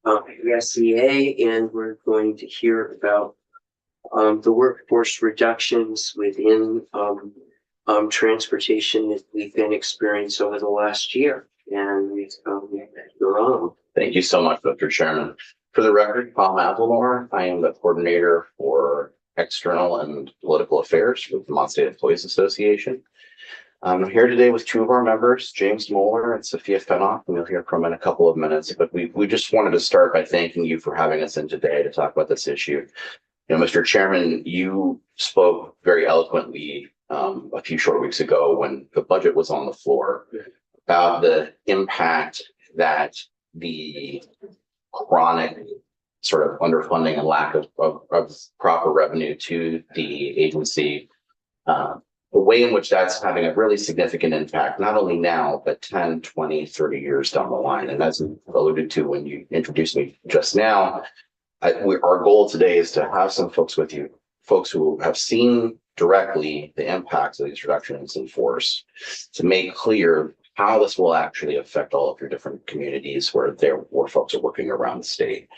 the SEA, and we're going to hear about the workforce reductions within transportation that we've been experiencing over the last year. And you're on. Thank you so much, Mr. Chairman. For the record, Paul Mazelmore, I am the coordinator for external and political affairs with the Vermont State Employees Association. I'm here today with two of our members, James Moeller and Sophia Fenoff, and you'll hear from in a couple of minutes. But we just wanted to start by thanking you for having us in today to talk about this issue. You know, Mr. Chairman, you spoke very eloquently a few short weeks ago when the budget was on the floor about the impact that the chronic sort of underfunding and lack of proper revenue to the agency, the way in which that's having a really significant impact, not only now, but 10, 20, 30 years down the line. And as you alluded to when you introduced me just now, our goal today is to have some folks with you, folks who have seen directly the impacts of these reductions in force, to make clear how this will actually affect all of your different communities where folks are working around the state.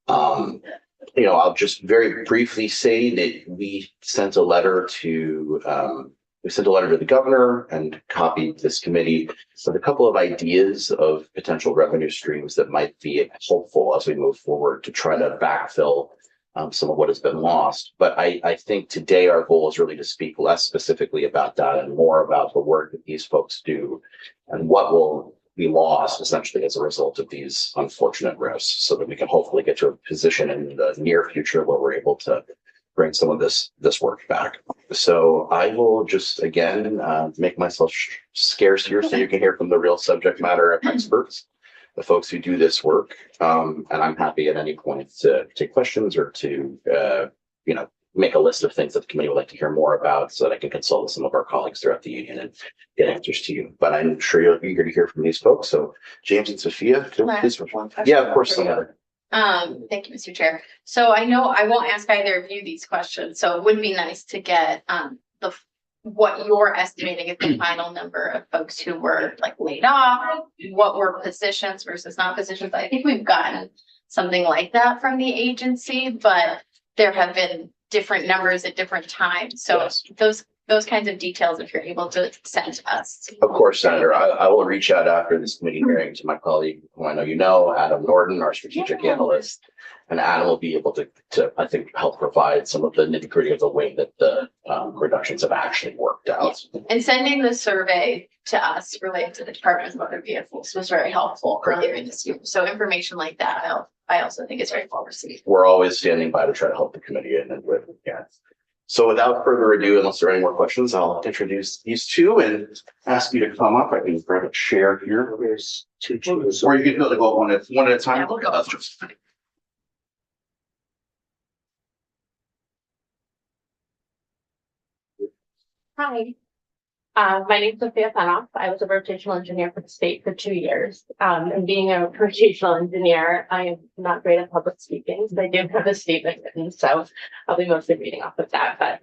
You know, I'll just very briefly say that we sent a letter to the governor and copied this committee with a couple of ideas of potential revenue streams that might be helpful as we move forward to try to backfill some of what has been lost. But I think today our goal is really to speak less specifically about that and more about the work that these folks do and what will be lost essentially as a result of these unfortunate risks, so that we can hopefully get to a position in the near future where we're able to bring some of this work back. So I will just again make myself scarce here so you can hear from the real subject matter experts, the folks who do this work. And I'm happy at any point to take questions or to make a list of things that the committee would like to hear more about, so that I can consult with some of our colleagues throughout the union and get answers to you. But I'm sure you're eager to hear from these folks. So James and Sophia, please. Yeah, of course. Thank you, Mr. Chair. So I know I won't ask either of you these questions, so it would be nice to get what you're estimating is the final number of folks who were like laid off, what were positions versus not positions. I think we've gotten something like that from the agency, but there have been different numbers at different times. So yes, those kinds of details, if you're able to send to us. Of course, Senator. I will reach out after this committee hearing to my colleague, who I know you know, Adam Norton, our strategic analyst, and Adam will be able to I think help provide some of the nitty gritty of the way that the reductions have actually worked out. Yeah. And sending the survey to us related to the Department of Motor Vehicles was very helpful earlier in this year. So information like that, I also think is very well received. We're always standing by to try to help the committee and with So without further ado, unless there are any more questions, I'll introduce these two and ask you to come up. I can grab a chair here. There's two chairs. Or you can go one at a time. Yeah, we'll go. That's just fine. Hi, my name is Sophia Fenoff. I was a rotational engineer for the state for 2 years. And being a rotational engineer, I am not great at public speaking, but I do have a statement written, so I'll be mostly reading off of that.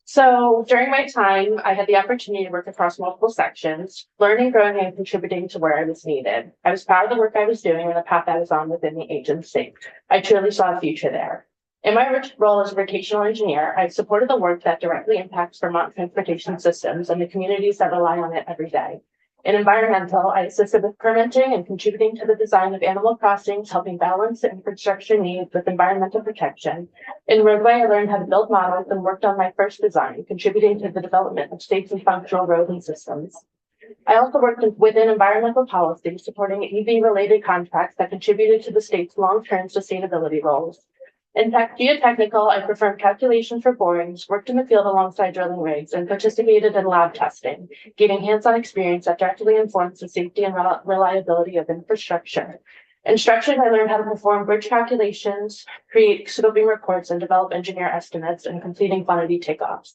So during my time, I had the opportunity to work across multiple sections, learning, growing, and contributing to where I was needed. I was proud of the work I was doing and the path I was on within the agency. I truly saw a future there. In my role as a rotational engineer, I've supported the work that directly impacts Vermont transportation systems and the communities that rely on it every day. In environmental, I assisted with permitting and contributing to the design of animal crossings, helping balance the infrastructure needs with environmental protection. In roadway, I learned how to build models and worked on my first design, contributing to the development of safe and functional roads and systems. I also worked within environmental policy, supporting EV-related contracts that contributed to the state's long-term sustainability goals. In fact, geotechnical, I performed calculations for borings, worked in the field alongside drilling rigs, and participated in lab testing, gaining hands-on experience that directly informs the safety and reliability of infrastructure. In structures, I learned how to perform bridge calculations, create scoping reports, and develop engineer estimates, and completing quantity takeoffs.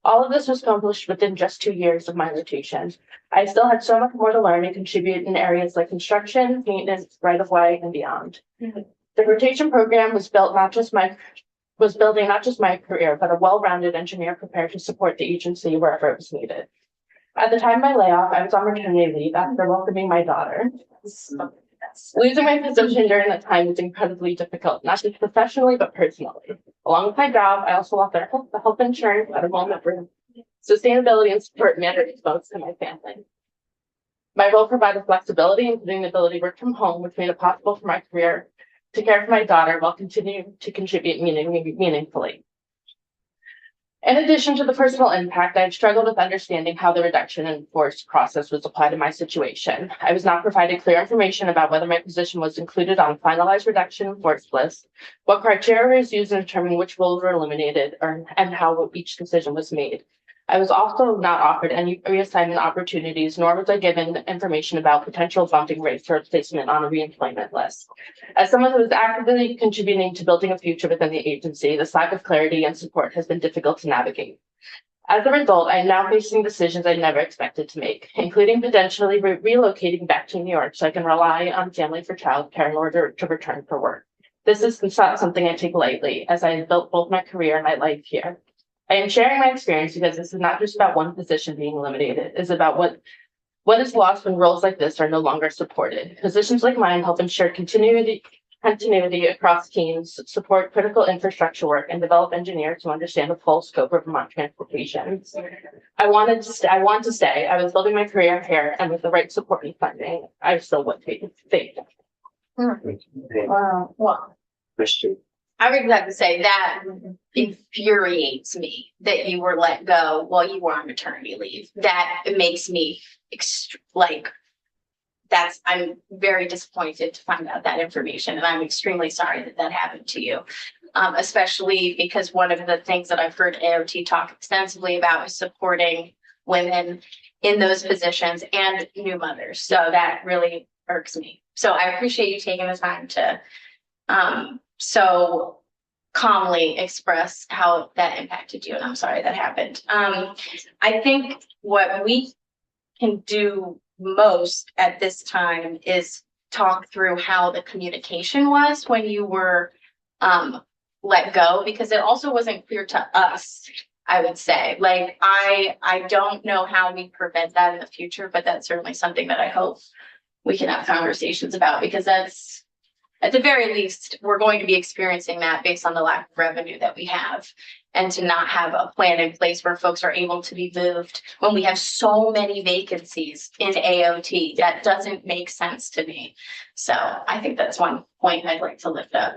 All of this was accomplished within just 2 years of my rotation. I still had so much more to learn and contribute in areas like construction, maintenance, right-of-way, and beyond. The rotation program was building not just my career, but a well-rounded engineer prepared to support the agency wherever it was needed. At the time of my layoff, I was on maternity leave after welcoming my daughter. Losing my position during that time was incredibly difficult, not just professionally, but personally. Along with my job, I also lost the health insurance at a moment where sustainability and support mattered most to my family. My role provided flexibility, including the ability to work from home, which made it possible for my career to care for my daughter while continuing to contribute meaningfully. In addition to the personal impact, I've struggled with understanding how the reduction in force process was applied to my situation. I was not provided clear information about whether my position was included on finalized reduction in force list, what criteria was used in determining which roles were eliminated, and how each decision was made. I was also not offered any reassignment opportunities, nor was I given information about potential bumping rates or placement on a reemployment list. As someone who is actively contributing to building a future within the agency, this lack of clarity and support has been difficult to navigate. As a result, I am now facing decisions I never expected to make, including potentially relocating back to New York so I can rely on family for childcare in order to return for work. This is not something I take lightly, as I have built both my career and my life here. I am sharing my experience because this is not just about one position being eliminated. It's about what is lost when roles like this are no longer supported. Positions like mine help ensure continuity across teams, support critical infrastructure work, and develop engineers who understand the full scope of Vermont transportation. I want to stay. I was building my career here, and with the right support and funding, I still would stay. Well, Question. I would have to say that infuriates me that you were let go while you were on maternity leave. That it makes me I'm very disappointed to find out that information, and I'm extremely sorry that that happened to you. Especially because one of the things that I've heard AOT talk extensively about is supporting women in those positions and new mothers. So that really irks me. So I appreciate you taking the time to so calmly express how that impacted you, and I'm sorry that happened. I think what we can do most at this time is talk through how the communication was when you were let go, because it also wasn't clear to us. I would say, like, I don't know how we prevent that in the future, but that's certainly something that I hope we can have conversations about, because that's, at the very least, we're going to be experiencing that based on the lack of revenue that we have, and to not have a plan in place where folks are able to be moved when we have so many vacancies in AOT. That doesn't make sense to me. So I think that's one point I'd like to lift up.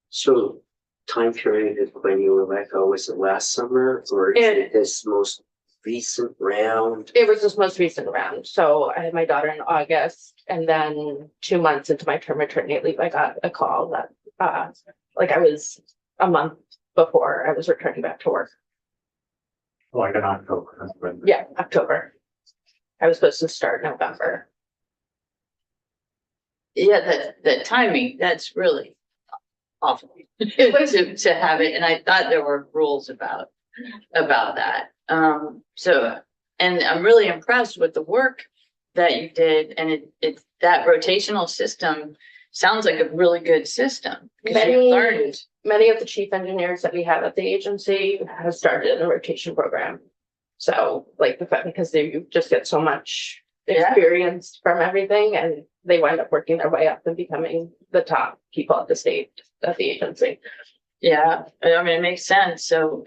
So time period is when you were let go, was it last summer or is it this most recent round? It was this most recent round. So I had my daughter in August, and then 2 months into my term maternity leave, I got a call that I was a month before I was returning back to work. Like in October. Yeah, October. I was supposed to start November. Yeah, the timing, that's really awful. It was to have it, and I thought there were rules about that. So, and I'm really impressed with the work that you did, and it's that rotational system sounds like a really good system. Because you learned. Many of the chief engineers that we have at the agency have started a rotation program. So like the fact, because they just get so much experience from everything, and they wind up working their way up and becoming the top people at the agency. Yeah, I mean, it makes sense. So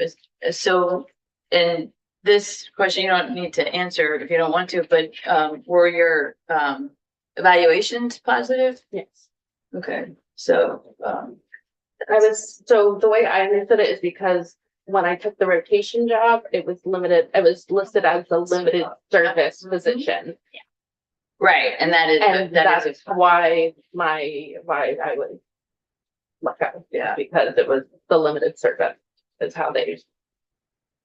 and this question you don't need to answer if you don't want to, but were your evaluations positive? Yes. Okay, so so the way I understood it is because when I took the rotation job, it was limited, it was listed as a limited service position. Yeah. right, and That's why I would look at it, because it was the limited service is how they.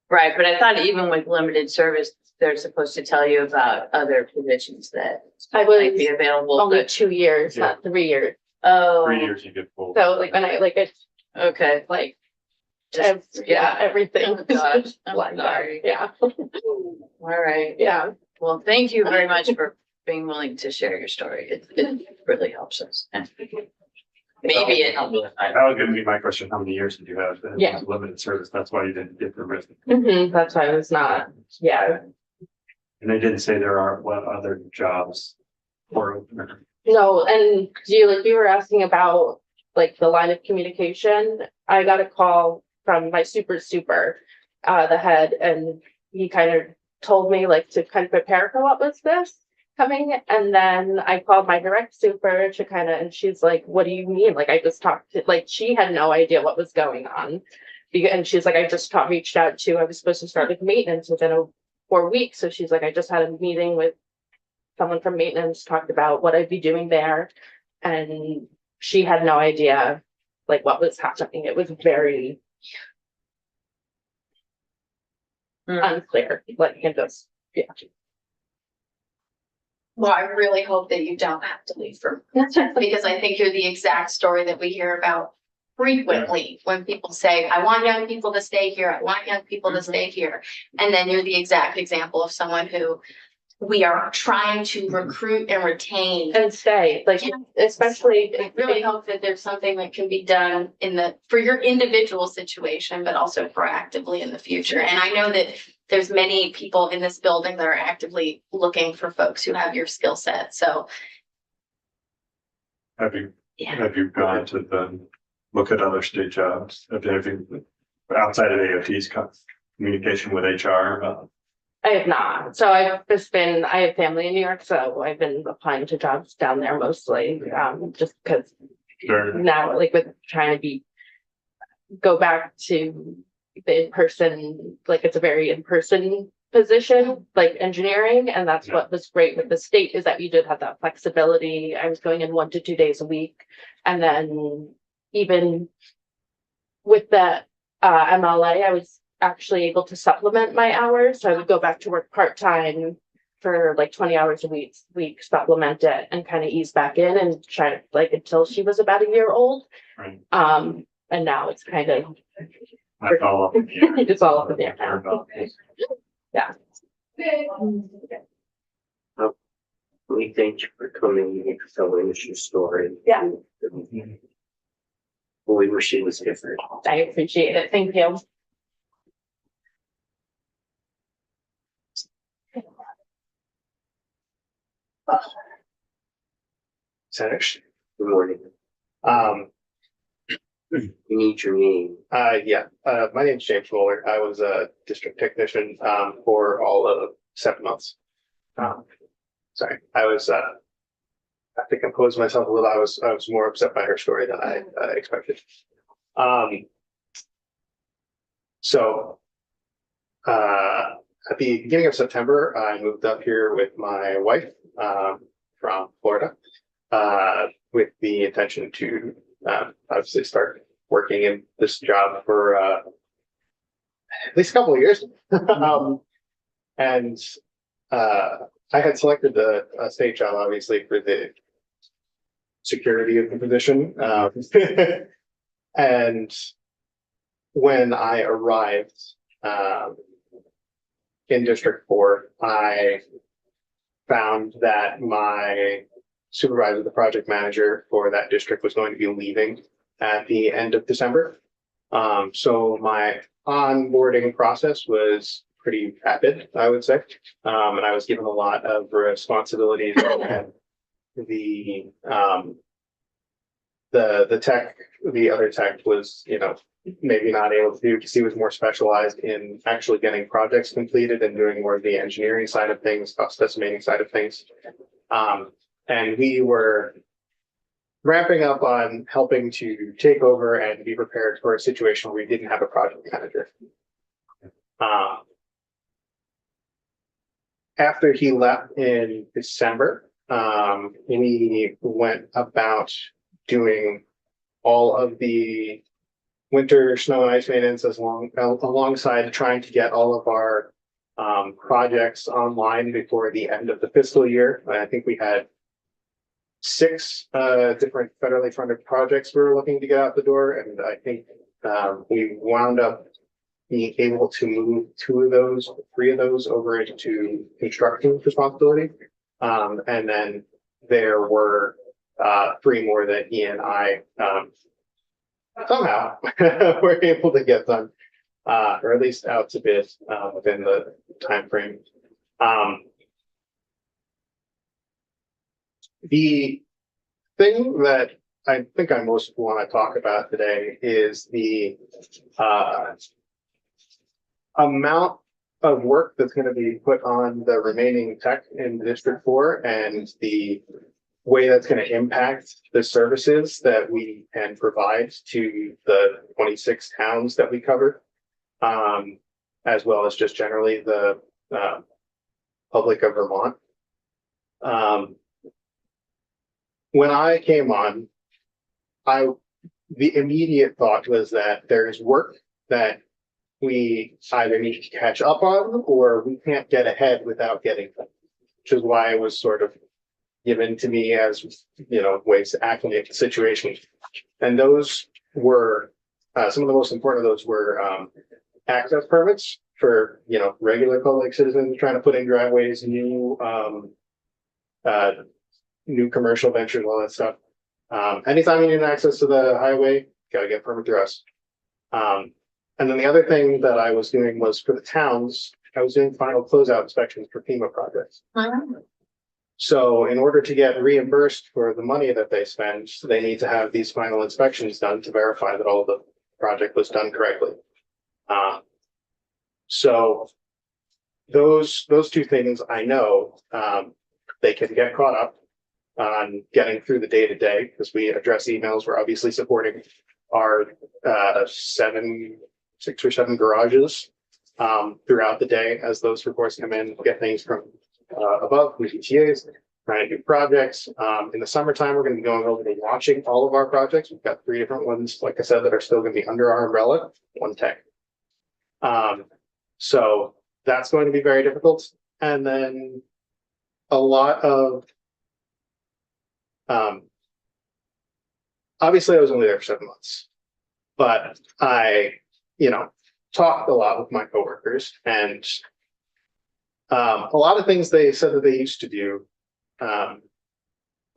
right. But I thought even with limited service, they're supposed to tell you about other positions that I might be was available. only but- 2 years, Yeah. not 3 years. Oh, 3 years you get full. So like when it's okay. like, Just, everything. Oh, gosh, I'm Like that. sorry. Yeah, All right. yeah. Well, thank you very much for being willing to share your story. It really helps us. And maybe it helped. That was gonna be my question, how many years did you have? Yeah. Limited service, that's why you didn't get the risk. That's why I was not, And they didn't say there are what other jobs or open. No, and you were asking about like the line of communication. I got a call from my super, the head, and he kind of told me like to kind of prepare for what was this coming. And then I called my direct super to kind of, and she's like, what do you mean? Like I just talked to, like, she had no idea what was going on. And she's like, reached out to, I was supposed to start with maintenance within 4 weeks. So she's like, I just had a meeting with someone from maintenance, talked about what I'd be doing there. And she had no idea like what was happening. It was very unclear, like it just, yeah. Well, I really hope that you don't have to leave for, because I think you're the exact story that we hear about frequently when people say, I want young people to stay here, I want young people to stay here. And then you're the exact example of someone who we are trying to recruit and retain. And stay, like, Yeah. especially, I really hope that there's something that can be done for your individual situation, but also proactively in the future. And I know that there's many people in this building that are actively looking for folks who have your skill set. So, Have you, yeah. have you gone to look at other state jobs? Have you, outside of AOT's communication with HR? I have not. So I have family in New York, so I've been applying to jobs down there mostly, just because Sure. now, like with trying to go back to the in-person, like it's a very in-person position, like engineering, and that's what was great with the state is that you did have that flexibility. I was going in 1 to 2 days a week, and then even with the MLA, I was actually able to supplement my hours, so I would go back to work part-time for like 20 hours a week, supplement it and kind of ease back in and try like until she was about a year old. Right. And now it's kind of That's all up in the air. it's all up in the air now. Yeah. We thank you for coming and telling us your story. Yeah. We wish it was different. I appreciate it. Thank you. Sanish. Good morning. You need your name. My name's James Moeller. I was a district technician, for all of 7 months. Sorry, I think I composed myself a little. I was more upset by her story than I expected. At the beginning of September, I moved up here with my wife, from Florida, with the intention to, obviously start working in this job for, at least a couple of years. I had selected the state job, obviously, for the security of the position. And when I arrived in District 4, I found that my supervisor, the project manager for that district, was going to be leaving at the end of December. So my onboarding process was pretty rapid, I would say. And I was given a lot of responsibilities and the other tech was, maybe not able to do because he was more specialized in actually getting projects completed and doing more of the engineering side of things, cost estimating side of things. And we were ramping up on helping to take over and be prepared for a situation where we didn't have a project manager. After he left in December, we went about doing all of the winter snow and ice maintenance alongside trying to get all of our projects online before the end of the fiscal year. I think we had 6 different federally funded projects we were looking to get out the door, and I think we wound up being able to move 3 of those over into construction responsibility. And then there were 3 more that he and I somehow were able to get done, or at least out to bid within the time frame. The thing that I think I most want to talk about today is the amount of work that's going to be put on the remaining tech in District 4 and the way that's going to impact the services that we can provide to the 26 towns that we cover, as well as just generally the public of Vermont. When I came on, the immediate thought was that there is work that we either need to catch up on or we can't get ahead without getting them, which is why it was sort of given to me as, ways to acclimate the situation. And those were, some of the most important of those were access permits for, regular public citizens trying to put in driveways, new commercial ventures, all that stuff. Anytime you need access to the highway, gotta get a permit through us. And then the other thing that I was doing was for the towns, I was doing final closeout inspections for FEMA projects. So in order to get reimbursed for the money that they spend, they need to have these final inspections done to verify that all of the project was done correctly. So those two things I know, they can get caught up on getting through the day to day because we address emails. We're obviously supporting our 6 or 7 garages throughout the day as those reports come in, get things from above with ETAs, trying to do projects. In the summertime, we're going to be going over and watching all of our projects. We've got 3 different ones, like I said, that are still going to be under our umbrella, 1 tech. So that's going to be very difficult. And then a lot of, obviously I was only there for 7 months, but I, talked a lot with my coworkers and a lot of things they said that they used to do,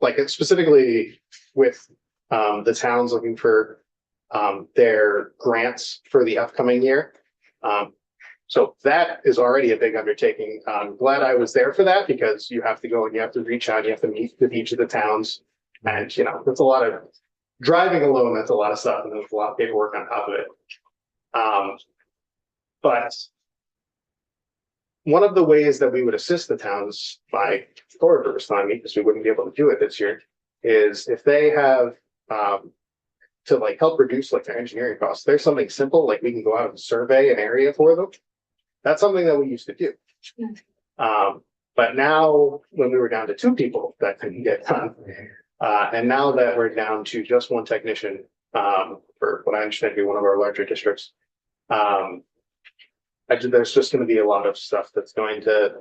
like specifically with the towns looking for their grants for the upcoming year. So that is already a big undertaking. I'm glad I was there for that because you have to go and you have to reach out, you have to meet with each of the towns. And, that's a lot of driving alone. That's a lot of stuff. And there's a lot of paperwork on top of it. But one of the ways that we would assist the towns by coworker responding, because we wouldn't be able to do it this year, is if they have to help reduce their engineering costs. There's something simple, like we can go out and survey an area for them. That's something that we used to do. But now when we were down to 2 people, that couldn't get done. And now that we're down to just 1 technician for what I understand to be one of our larger districts, there's just going to be a lot of stuff that's going to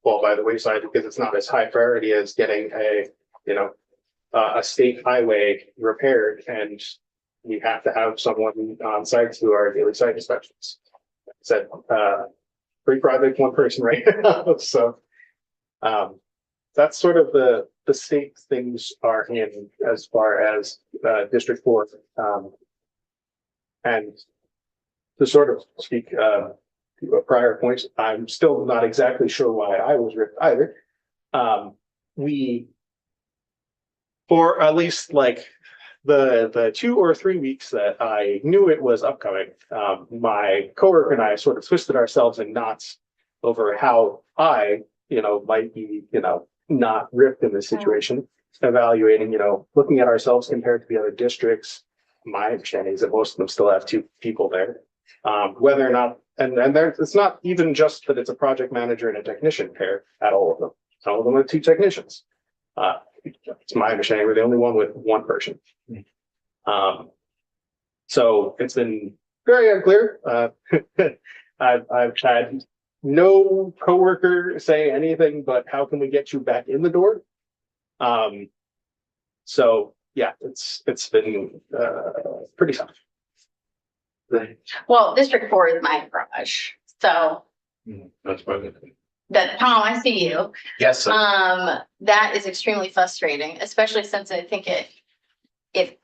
fall by the wayside because it's not as high priority as getting a state highway repaired, and we have to have someone on site to do our daily site inspections. Like I said, 3 projects, 1 person right now. So that's sort of the state things are in as far as District 4. And to sort of speak to a prior point, I'm still not exactly sure why I was ripped either. We, for at least the 2 or 3 weeks that I knew it was upcoming, my coworker and I sort of twisted ourselves in knots over how I, might be, not ripped in this situation, evaluating, looking at ourselves compared to the other districts. My understanding is that most of them still have 2 people there. Whether or not, and there, it's not even just that it's a project manager and a technician pair at all of them. Some of them have 2 technicians. It's my understanding we're the only one with 1 person. So it's been very unclear. I've had no coworker say anything but how can we get you back in the door? So yeah, it's been pretty tough. Well, District 4 is my garage, so That's why. that, Tom, I see you. Yes, sir. That is extremely frustrating, especially since I think if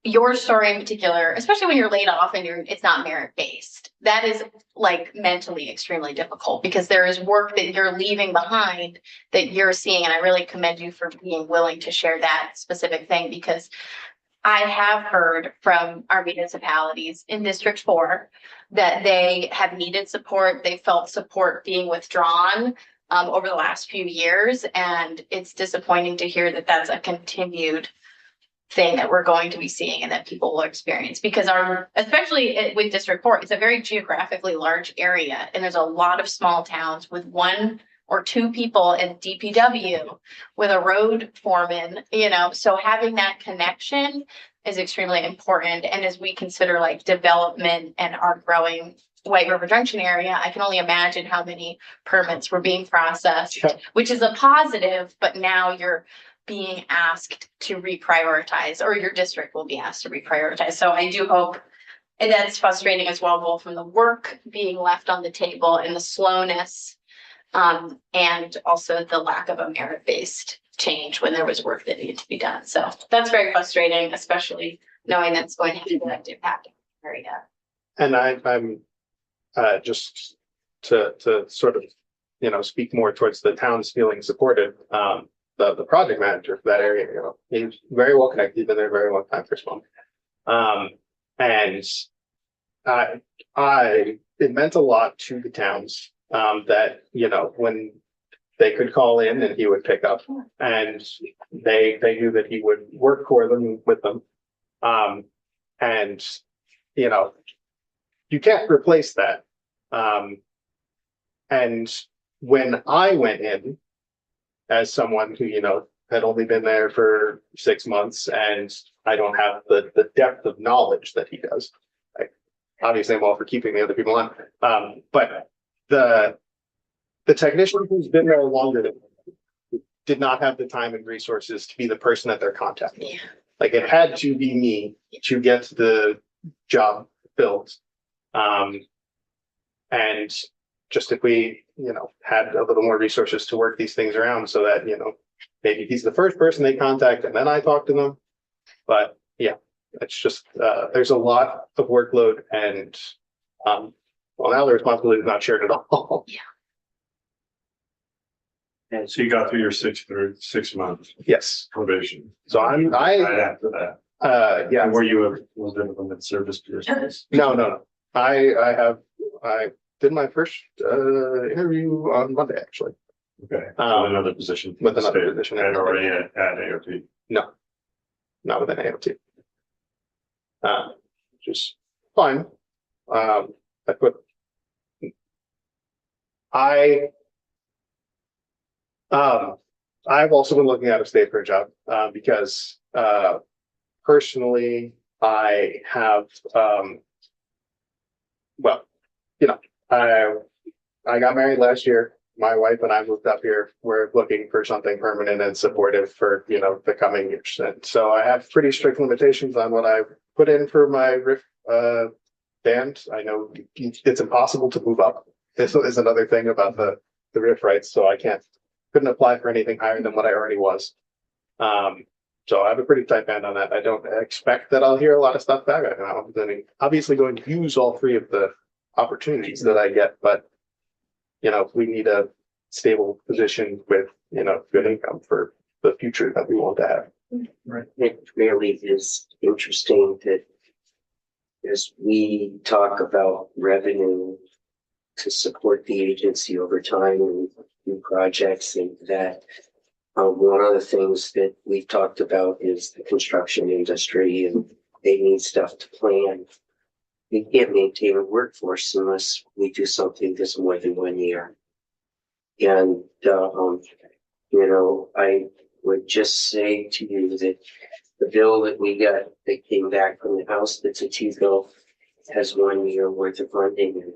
your story in particular, especially when you're laid off and it's not merit based, that is like mentally extremely difficult because there is work that you're leaving behind that you're seeing. And I really commend you for being willing to share that specific thing because I have heard from our municipalities in District 4 that they have needed support. They felt support being withdrawn over the last few years. And it's disappointing to hear that that's a continued thing that we're going to be seeing and that people will experience because especially with District 4, it's a very geographically large area and there's a lot of small towns with 1 or 2 people in DPW with a road foreman, so having that connection is extremely important. And as we consider like development and our growing White River Junction area, I can only imagine how many permits were being processed, which is a positive, but now you're being asked to reprioritize, or your district will be asked to reprioritize. So I do hope, and that's frustrating as well, both from the work being left on the table and the slowness, and also the lack of a merit-based change when there was work that needed to be done. So that's very frustrating, especially knowing that's going to have a direct impact on the area. And I'm just to sort of, speak more towards the town's feeling supported. The project manager for that area, he's very well connected. He's been there a very long time for his mom. And it meant a lot to the towns that, when they could call in and he would pick up and they knew that he would work for them, with them. And, you can't replace that. And when I went in, as someone who, had only been there for 6 months and I don't have the depth of knowledge that he does. Obviously I'm all for keeping the other people on. But the technician who's been there longer than me did not have the time and resources to be the person that they're contacting. Yeah. Like it had to be me to get the job filled. And just if we, had a little more resources to work these things around so that, maybe he's the first person they contact and then I talk to them. But yeah, it's just, there's a lot of workload and, well, now the responsibility is not shared at all. Yeah. And So you got through your 6 month Yes. probation. So Right after that, yeah, were you a limited service person? no. I did my first, interview on Monday, actually. Okay, with Um, another position. with another State, position. And already at AOT. No, not with an AOT. Just fine. I put. I've also been looking out of state for a job, because, personally, I have, I got married last year. My wife and I moved up here. We're looking for something permanent and supportive for, the coming years. And so I have pretty strict limitations on what I put in for my RIF band. I know it's impossible to move up. This is another thing about the RIF rights. So I couldn't apply for anything higher than what I already was. So I have a pretty tight band on that. I don't expect that I'll hear a lot of stuff back. I'm obviously going to use all 3 of the opportunities that I get, but we need a stable position with, good income for the future that we want to have. Right. it really is interesting that as we talk about revenue to support the agency over time and new projects and that, one of the things that we've talked about is the construction industry and they need stuff to plan. We can't maintain a workforce unless we do something that's more than 1 year. And, I would just say to you that the bill that we got that came back from the House, that's a T bill, has 1 year worth of funding.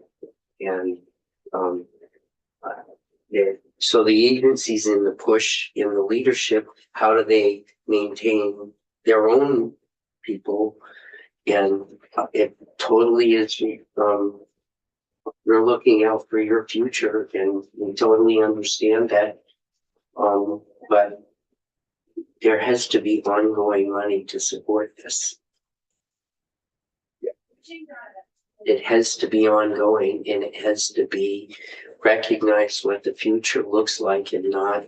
And, so the agencies in the push, in the leadership, how do they maintain their own people? And it totally is, you're looking out for your future and we totally understand that. But there has to be ongoing money to support this. it has to be ongoing and it has to be recognized what the future looks like and not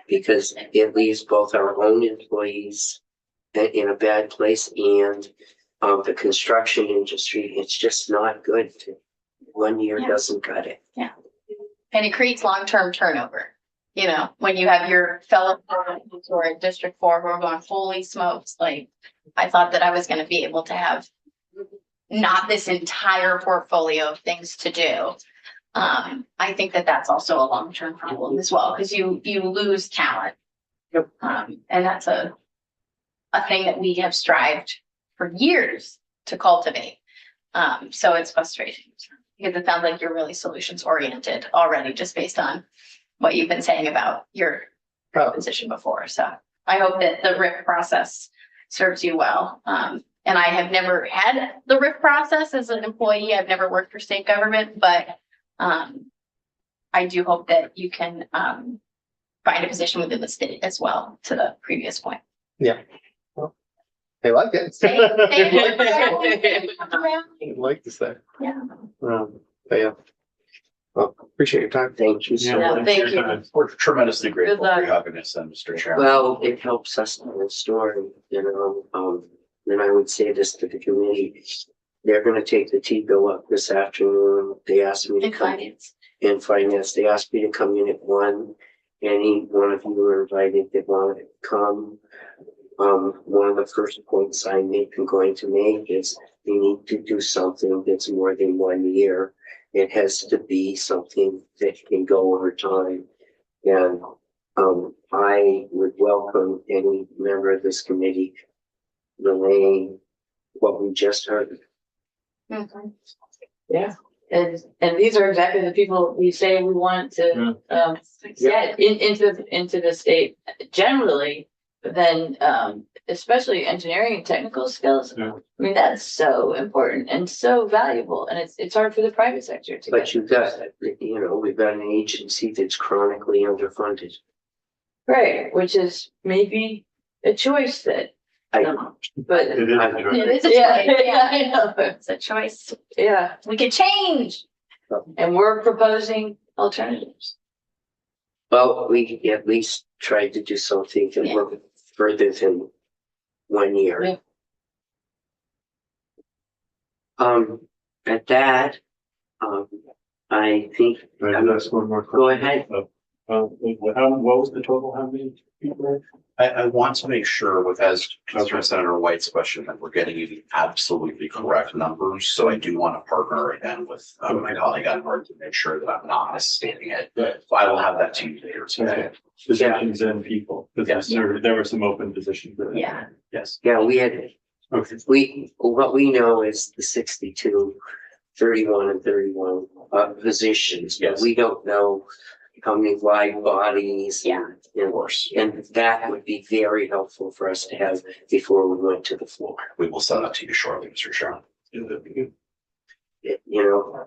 because it leaves both our own employees in a bad place and the construction industry. It's just not good. 1 year Yeah. doesn't cut it. And it creates long-term turnover. You know, when you have your fellow who are in District 4 who are going, holy smokes, like, I thought that I was gonna be able to have not this entire portfolio of things to do. I think that that's also a long-term problem as well, because you lose talent. Yep. And that's a thing that we have strived for years to cultivate. So it's frustrating because it sounds like you're really solutions oriented already, just based on what you've been saying about your Oh. position before. So I hope that the RIF process serves you well. And I have never had the RIF process as an employee. I've never worked for state government, but I do hope that you can find a position within the state as well, to the previous point. I like it. Thank you. I'd like to say. Yeah. But yeah. Well, appreciate your time. Thank you so Yeah, much. thank you. We're tremendously grateful luck. for your having us, Mr. Chairman. Well, it helps us in the story, you know, and I would say this to the committee. They're gonna take the T-bill up this afternoon. They asked me to In come finance. in finance. They asked me to come in at 1. Any one of you are invited that wanted to come. One of the first points I'm going to make is we need to do something that's more than 1 year. It has to be something that can go over time. And I would welcome any member of this committee relaying what we just heard. Mhm. Yeah, and these are exactly the people we say we want to get into the state generally, but then especially engineering and technical skills. Yeah. I mean, that's so important and so valuable, and it's hard for the private sector to But get. you've got, you know, we've got an agency that's chronically underfunded. Right, which is maybe a choice that, but It is. It is a yeah, choice, yeah, I know. It's a choice. Yeah, We could change. and we're proposing alternatives. Well, we at least tried to do something that Yeah. worked further than 1 year. Yeah. At that, I think, That's one more. Go ahead. What was the total? How many people? I want to make sure with, as Councilor Senator White's question, that we're getting you the absolutely correct numbers. So I do want to partner again with my colleague on board to make sure that I'm not misstating it. Right. So I will have that to you later today. Positions and people. Because there were some open positions. Yeah. Yes. yeah, we had, Okay. what we know is the 62, 31 and 31 positions. But Yes. we don't know how many wide bodies. Yeah. Of course. And that would be very helpful for us to have before we went to the floor. We will send that to you shortly, Mr. Chairman. You know,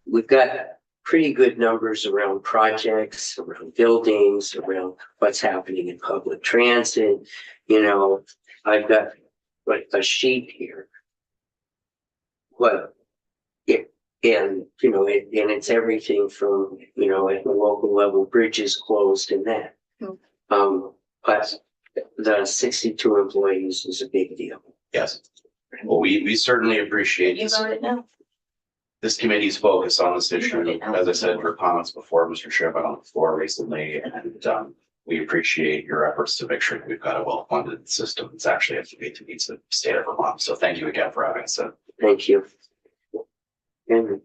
we've got pretty good numbers around projects, around buildings, around what's happening in public transit. You know, I've got like a sheet here. And it's everything from, you know, at the local level, bridges closed and that. But the 62 employees is a big deal. Yes. Well, we certainly appreciate You this. voted no? This committee's focus on this issue, as I said, your comments before, Mr. Chairman, on the floor recently, and we appreciate your efforts to make sure that we've got a well-funded system that's actually up to meet the state of Vermont. So thank you again for having us. Thank you. And